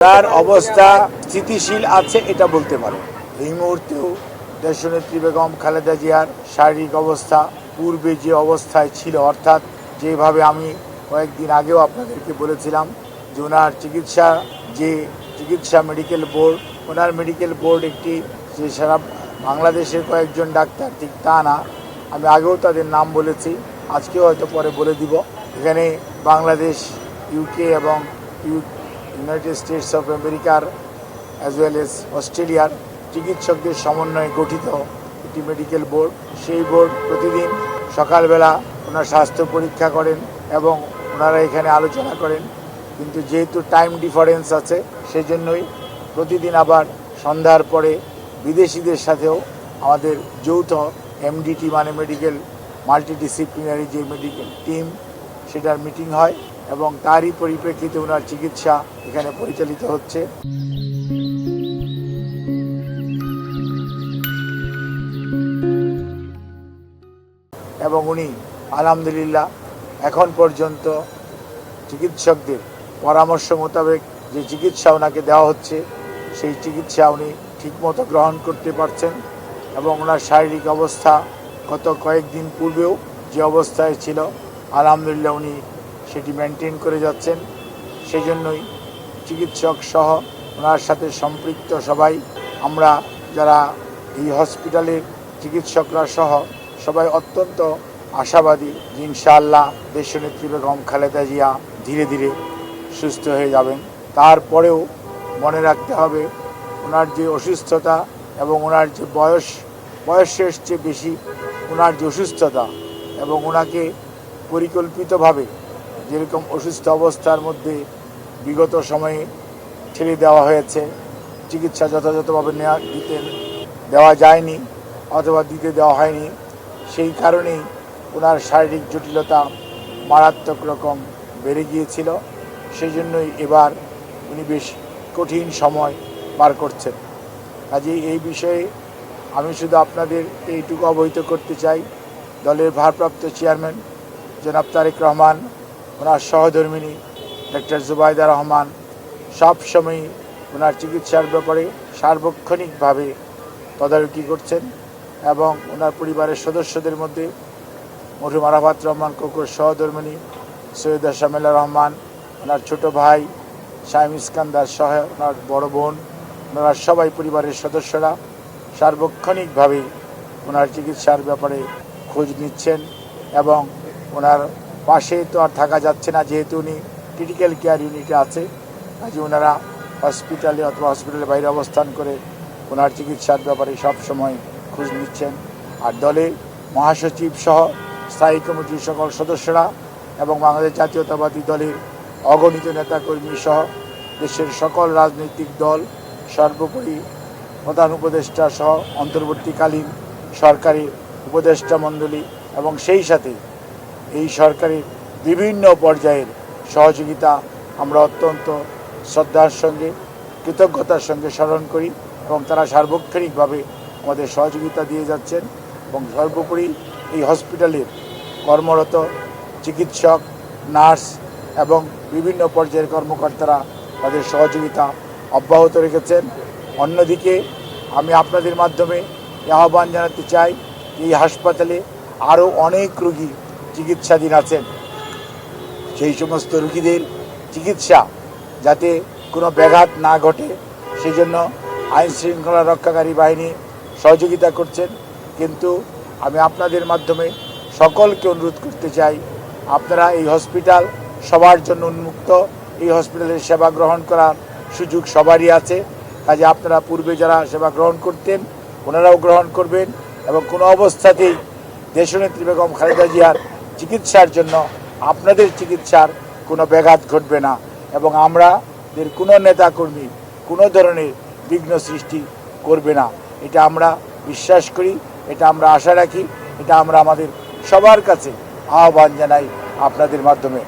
তার অবস্থা স্থিতিশীল আছে এটা বলতে পারে। এই মুহূর্তেও দেশনেত্রী বেগম খালেদা জিয়ার শারীরিক অবস্থা পূর্বে যে অবস্থায় ছিল, অর্থাৎ যেভাবে আমি কয়েকদিন আগেও আপনাদেরকে বলেছিলাম যে ওনার চিকিৎসা মেডিকেল বোর্ড, ওনার মেডিকেল বোর্ড একটি যে সারা বাংলাদেশের কয়েকজন ডাক্তার, ঠিক তা না। আমি আগেও তাদের নাম বলেছি, আজকেও হয়তো পরে বলে দিব। এখানে বাংলাদেশ, ইউকে এবং ইউনাইটেড স্টেটস অফ আমেরিকার অ্যাজ ওয়েল এস অস্ট্রেলিয়ার চিকিৎসকদের সমন্বয়ে গঠিত একটি মেডিকেল বোর্ড। সেই বোর্ড প্রতিদিন সকালবেলা ওনার স্বাস্থ্য পরীক্ষা করেন এবং ওনারা এখানে আলোচনা করেন। কিন্তু যেহেতু টাইম ডিফারেন্স আছে, সেজন্যই প্রতিদিন আবার সন্ধ্যার পরে বিদেশিদের সাথেও আমাদের যৌথ এমডিটি মানে মেডিকেল মাল্টিডিসিপ্লিনারি যে মেডিকেল টিম, সেটার মিটিং হয় এবং তারই পরিপ্রেক্ষিতে ওনার চিকিৎসা এখানে পরিচালিত হচ্ছে। এবং উনি আলহামদুলিল্লাহ এখন পর্যন্ত চিকিৎসকদের পরামর্শ মোতাবেক যে চিকিৎসা ওনাকে দেওয়া হচ্ছে, সেই চিকিৎসা উনি ঠিকমতো গ্রহণ করতে পারছেন এবং ওনার শারীরিক অবস্থা গত কয়েকদিন পূর্বেও যে অবস্থায় ছিল, আলহামদুলিল্লাহ উনি সেটি মেনটেন করে যাচ্ছেন। সেজন্যই চিকিৎসক সহ ওনার সাথে সম্পৃক্ত সবাই, আমরা যারা এই হসপিটালের চিকিৎসকরা সহ সবাই অত্যন্ত আশাবাদী যে ইনশাআল্লাহ দেশনেত্রী বেগম খালেদা জিয়া ধীরে ধীরে সুস্থ হয়ে যাবেন। তারপরেও মনে রাখতে হবে ওনার যে অসুস্থতা এবং ওনার যে বয়সের চেয়ে বেশি ওনার যে অসুস্থতা, এবং ওনাকে পরিকল্পিতভাবে যেরকম অসুস্থ অবস্থার মধ্যে বিগত সময়ে ঠেলে দেওয়া হয়েছে, চিকিৎসা যথাযথভাবে দেওয়া যায়নি অথবা দিতে দেওয়া হয়নি, সেই কারণেই ওনার শারীরিক জটিলতা মারাত্মক রকম বেড়ে গিয়েছিল। সেই জন্যই এবার উনি বেশ কঠিন সময় পার করছেন। কাজেই এই বিষয়ে আমি শুধু আপনাদের এইটুকু অবহিত করতে চাই, দলের ভারপ্রাপ্ত চেয়ারম্যান জনাব তারেক রহমান, ওনার সহধর্মিণী ডক্টর জুবাইদা রহমান সবসময়ই ওনার চিকিৎসার ব্যাপারে সার্বক্ষণিকভাবে তদারকি করছেন এবং ওনার পরিবারের সদস্যদের মধ্যে মরহুম আরাফাত রহমান কোকোর সহধর্মিণী সৈয়দা শামেলা রহমান, ওনার ছোট ভাই শাইম ইস্কান্দার সহ ওনার বড় বোন, ওনারা সবাই পরিবারের সদস্যরা সার্বক্ষণিকভাবে ওনার চিকিৎসার ব্যাপারে খোঁজ নিচ্ছেন এবং ওনার পাশে তো আর থাকা যাচ্ছে না, যেহেতু উনি ক্রিটিক্যাল কেয়ার ইউনিটে আছে। কাজে ওনারা হসপিটালে অথবা হসপিটালের বাইরে অবস্থান করে ওনার চিকিৎসার ব্যাপারে সব সময় খোঁজ নিচ্ছেন। আর দলে মহাসচিব সহ স্থায়ী কমিটির সকল সদস্যরা এবং বাংলাদেশ জাতীয়তাবাদী দলের অগণিত নেতাকর্মী সহ দেশের সকল রাজনৈতিক দল, সর্বোপরি প্রধান উপদেষ্টা সহ অন্তর্বর্তীকালীন সরকারি উপদেষ্টা মণ্ডলী এবং সেই সাথে এই সরকারের বিভিন্ন পর্যায়ের সহযোগিতা আমরা অত্যন্ত শ্রদ্ধার সঙ্গে কৃতজ্ঞতার সঙ্গে স্মরণ করি এবং তারা সার্বক্ষণিকভাবে আমাদের সহযোগিতা দিয়ে যাচ্ছেন। এবং সর্বোপরি এই হসপিটালের কর্মরত চিকিৎসক, নার্স এবং বিভিন্ন পর্যায়ের কর্মকর্তারা তাদের সহযোগিতা অব্যাহত রেখেছেন। অন্যদিকে আমি আপনাদের মাধ্যমে আহ্বান জানাতে চাই, এই হাসপাতালে আরও অনেক রোগী চিকিৎসাধীন আছেন। সেই সমস্ত রোগীদের চিকিৎসা যাতে কোনো ব্যাঘাত না ঘটে, সেই জন্য আইন শৃঙ্খলা রক্ষাকারী বাহিনী সহযোগিতা করছেন। কিন্তু আমি আপনাদের মাধ্যমে সকলকে অনুরোধ করতে চাই, আপনারা এই হসপিটাল সবার জন্য উন্মুক্ত, এই হসপিটালের সেবা গ্রহণ করার সুযোগ সবারই আছে। কাজে আপনারা পূর্বে যারা সেবা গ্রহণ করতেন ওনারাও গ্রহণ করবেন এবং কোনো অবস্থাতেই দেশনেত্রী বেগম খালেদা জিয়ার চিকিৎসার জন্য আপনাদের চিকিৎসার কোনো ব্যাঘাত ঘটবে না এবং আমাদের কোনো নেতাকর্মী কোনো ধরনের বিঘ্ন সৃষ্টি করবে না। এটা আমরা বিশ্বাস করি, এটা আমরা আশা রাখি, এটা আমরা আমাদের সবার কাছে আহ্বান জানাই আপনাদের মাধ্যমে।